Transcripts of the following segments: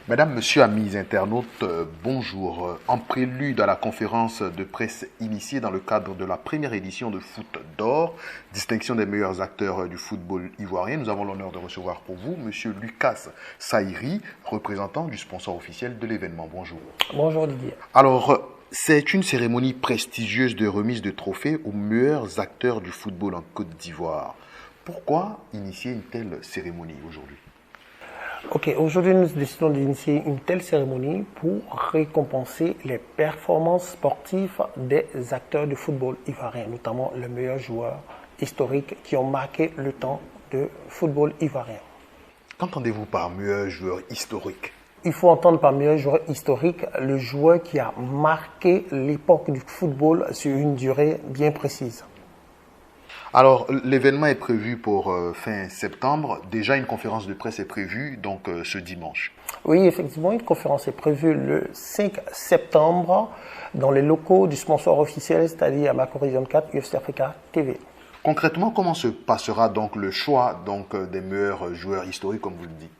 Mesdames, Messieurs, amis internautes, bonjour. En prélude à la conférence de presse initiée dans le cadre de la première édition de Foot d'Or, distinction des meilleurs acteurs du football ivoirien, nous avons l'honneur de recevoir pour vous Monsieur Lucas Saïri, représentant du sponsor officiel de l'événement. Bonjour. Bonjour Didier. Alors, c'est une cérémonie prestigieuse de remise de trophées aux meilleurs acteurs du football en Côte d'Ivoire. Pourquoi initier une telle cérémonie aujourd'hui ? Ok, aujourd'hui nous décidons d'initier une telle cérémonie pour récompenser les performances sportives des acteurs du football ivoirien, notamment les meilleurs joueurs historiques qui ont marqué le temps de football ivoirien. Qu'entendez-vous par meilleur joueur historique ? Il faut entendre par meilleur joueur historique le joueur qui a marqué l'époque du football sur une durée bien précise. Alors, l'événement est prévu pour fin septembre. Déjà, une conférence de presse est prévue, donc ce dimanche. Oui, effectivement, une conférence est prévue le 5 septembre dans les locaux du sponsor officiel, c'est-à-dire à Mako Region 4, UFC Africa TV. Concrètement, comment se passera donc le choix des meilleurs joueurs historiques, comme vous le dites ?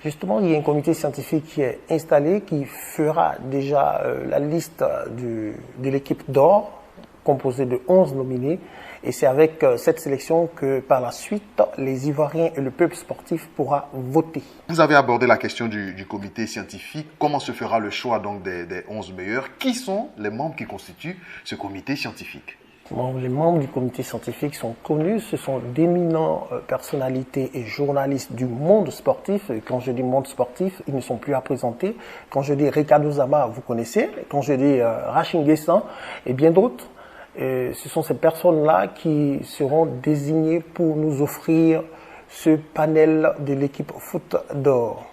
Justement, il y a un comité scientifique qui est installé, qui fera déjà la liste de l'équipe d'or, composée de 11 nominés. Et c'est avec cette sélection que par la suite, les Ivoiriens et le peuple sportif pourra voter. Vous avez abordé la question du comité scientifique. Comment se fera le choix donc des 11 meilleurs ? Qui sont les membres qui constituent ce comité scientifique ? Les membres du comité scientifique sont connus. Ce sont d'éminents personnalités et journalistes du monde sportif. Et quand je dis monde sportif, ils ne sont plus à présenter. Quand je dis Ricardo Zama, vous connaissez. Quand je dis Rachid Guessan et bien d'autres. Et ce sont ces personnes-là qui seront désignées pour nous offrir ce panel de l'équipe Foot d'Or.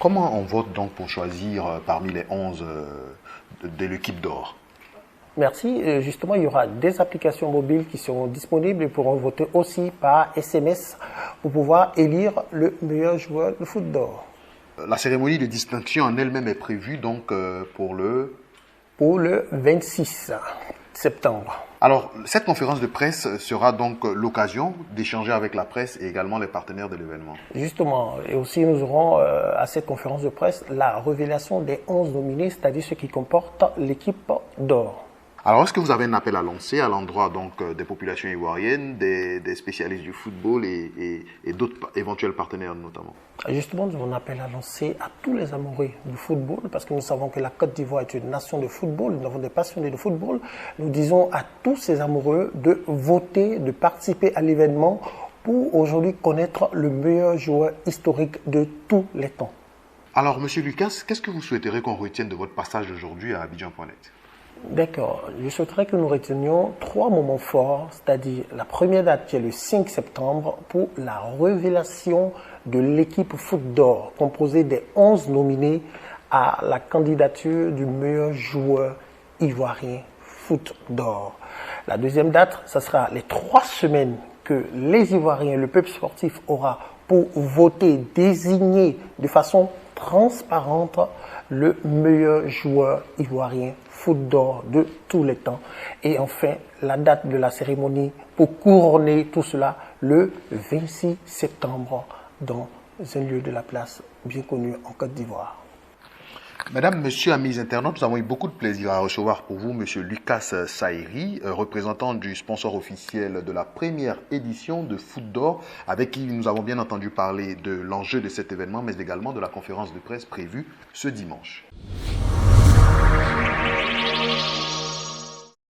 Comment on vote donc pour choisir parmi les 11 de l'équipe d'or ? Merci. Justement, il y aura des applications mobiles qui seront disponibles et pourront voter aussi par SMS pour pouvoir élire le meilleur joueur de Foot d'Or. La cérémonie de distinction en elle-même est prévue donc pour le 26 septembre. Alors, cette conférence de presse sera donc l'occasion d'échanger avec la presse et également les partenaires de l'événement. Justement, et aussi nous aurons à cette conférence de presse la révélation des 11 nominés, c'est-à-dire ceux qui comportent l'équipe d'or. Alors, est-ce que vous avez un appel à lancer à l'endroit donc des populations ivoiriennes, des spécialistes du football et d'autres éventuels partenaires notamment ? Justement, nous avons un appel à lancer à tous les amoureux du football, parce que nous savons que la Côte d'Ivoire est une nation de football, nous avons des passionnés de football. Nous disons à tous ces amoureux de voter, de participer à l'événement pour aujourd'hui connaître le meilleur joueur historique de tous les temps. Alors, Monsieur Lucas, qu'est-ce que vous souhaiterez qu'on retienne de votre passage d'aujourd'hui à Abidjan.net ? D'accord. Je souhaiterais que nous retenions 3 moments forts, c'est-à-dire la première date qui est le 5 septembre pour la révélation de l'équipe Foot d'Or, composée des 11 nominés à la candidature du meilleur joueur ivoirien Foot d'Or. La deuxième date, ce sera les 3 semaines que les Ivoiriens, le peuple sportif aura pour voter, désigner de façon transparente le meilleur joueur ivoirien Foot d'Or de tous les temps. Et enfin, la date de la cérémonie pour couronner tout cela le 26 septembre dans un lieu de la place bien connu en Côte d'Ivoire. Mesdames, Messieurs, amis internautes, nous avons eu beaucoup de plaisir à recevoir pour vous Monsieur Lucas Saïri, représentant du sponsor officiel de la première édition de Foot d'Or, avec qui nous avons bien entendu parler de l'enjeu de cet événement, mais également de la conférence de presse prévue ce dimanche.